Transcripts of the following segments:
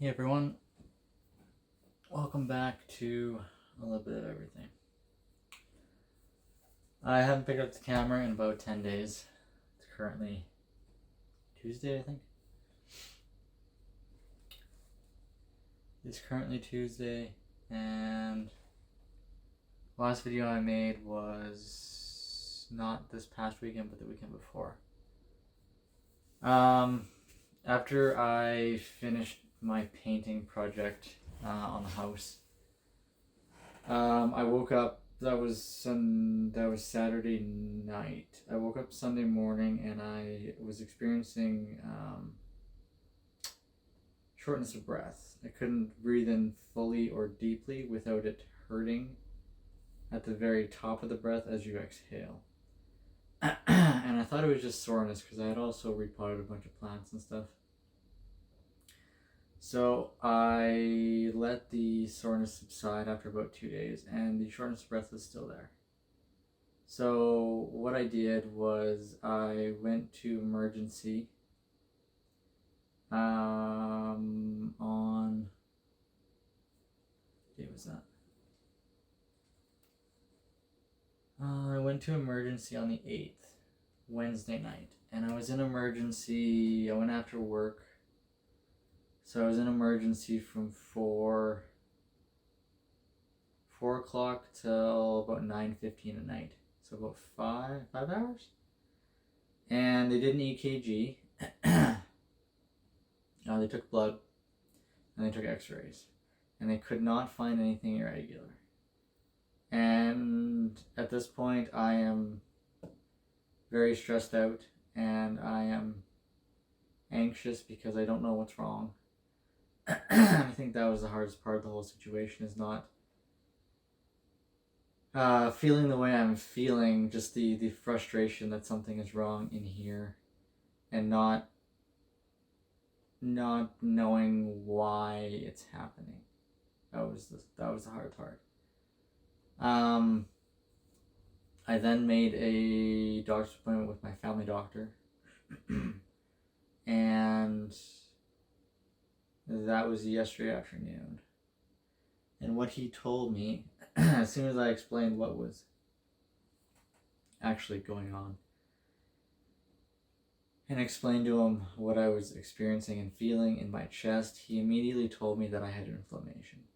Hey everyone, welcome back to a little bit of everything. I haven't picked up the camera in about 10 days. It's currently Tuesday, I think. It's currently Tuesday, and the last video I made was not this past weekend, but the weekend before. After I finished my painting project on the house, I woke up. That was Saturday night. I woke up Sunday morning and I was experiencing shortness of breath. I couldn't breathe in fully or deeply without it hurting at the very top of the breath as you exhale. And I thought it was just soreness because I had also repotted a bunch of plants and stuff. So I let the soreness subside after about 2 days, and the shortness of breath was still there. So what I did was I went to emergency on what day was that? I went to emergency on the 8th, Wednesday night, and I was in emergency. I went after work. So I was in emergency from 4 o'clock till about 9:15 at night. So about 5 hours. And they did an EKG. They took blood and they took x-rays. And they could not find anything irregular. And at this point I am very stressed out and I am anxious because I don't know what's wrong. I think that was the hardest part of the whole situation, is not feeling the way I'm feeling, just the frustration that something is wrong in here, and not knowing why it's happening. That was the hard part. I then made a doctor's appointment with my family doctor, and that was yesterday afternoon. And what he told me, as soon as I explained what was actually going on, and explained to him what I was experiencing and feeling in my chest, he immediately told me that I had inflammation.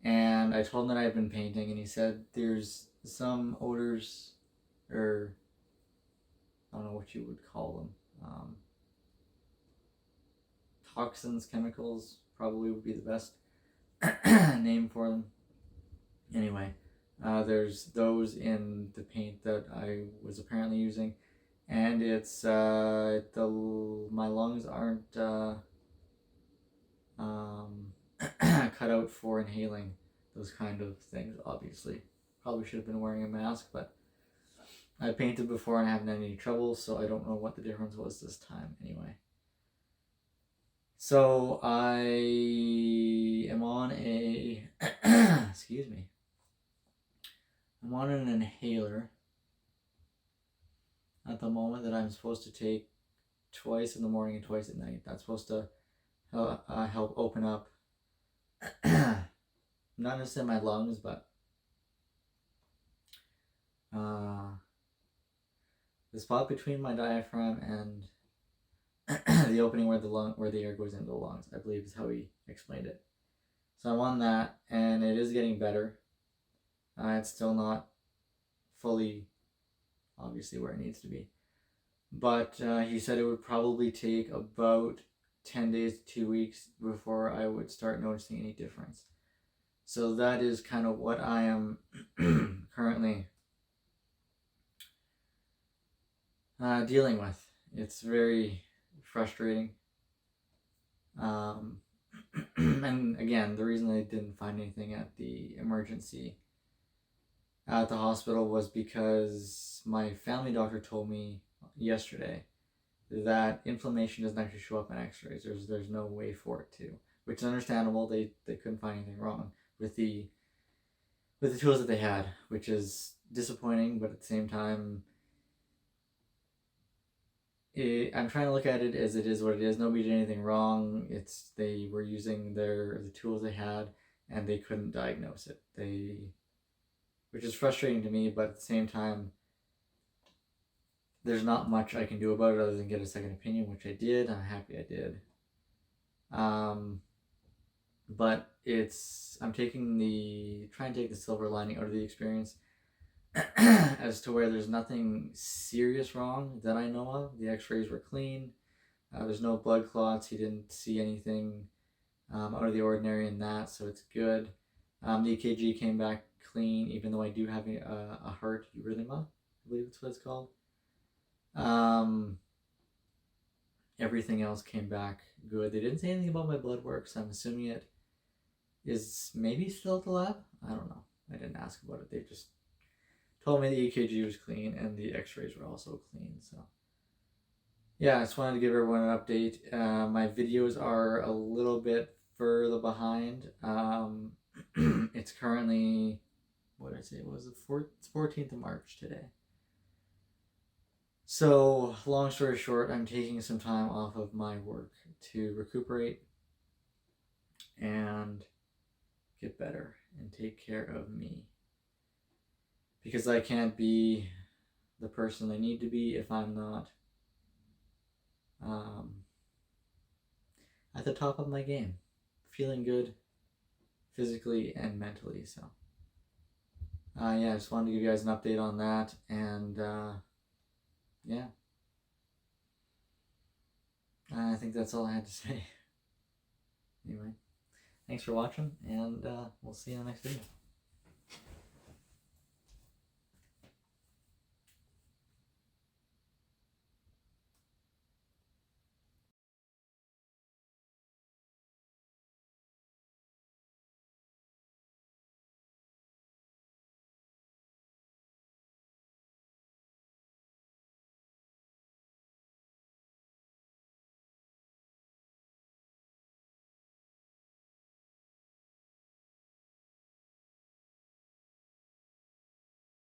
And I told him that I had been painting, and he said there's some odors, or I don't know what you would call them, toxins, chemicals, probably would be the best name for them. Anyway, there's those in the paint that I was apparently using, and it's my lungs aren't cut out for inhaling those kind of things. Obviously, probably should have been wearing a mask, but I painted before and I haven't had any trouble, so I don't know what the difference was this time. Anyway. So I am on a excuse me. I'm on an inhaler at the moment that I'm supposed to take twice in the morning and twice at night. That's supposed to help open up not necessarily my lungs, but the spot between my diaphragm and the opening where the air goes into the lungs, I believe is how he explained it. So I'm on that, and it is getting better. It's still not fully, obviously, where it needs to be. But he said it would probably take about 10 days to 2 weeks before I would start noticing any difference. So that is kind of what I am currently dealing with. It's very frustrating. And again, the reason I didn't find anything at the emergency at the hospital was because my family doctor told me yesterday that inflammation doesn't actually show up in x-rays. There's no way for it to, which is understandable. They couldn't find anything wrong with the tools that they had, which is disappointing, but at the same time I'm trying to look at it as it is what it is. Nobody did anything wrong. It's they were using the tools they had, and they couldn't diagnose it. Which is frustrating to me, but at the same time, there's not much I can do about it other than get a second opinion, which I did. I'm happy I did. But I'm trying to take the silver lining out of the experience as to where there's nothing serious wrong that I know of. The x-rays were clean. There's no blood clots. He didn't see anything out of the ordinary in that, so it's good. The EKG came back clean, even though I do have a heart eurythema, I believe that's what it's called. Everything else came back good. They didn't say anything about my blood work, so I'm assuming it is maybe still at the lab. I don't know. I didn't ask about it. They just told me the EKG was clean and the x-rays were also clean. So yeah, I just wanted to give everyone an update. My videos are a little bit further behind. It's currently, what did I say? It's 14th of March today. So, long story short, I'm taking some time off of my work to recuperate and get better and take care of me. Because I can't be the person I need to be if I'm not at the top of my game. Feeling good physically and mentally. So, yeah, I just wanted to give you guys an update on that. And, yeah. I think that's all I had to say. Anyway, thanks for watching, and we'll see you in the next video.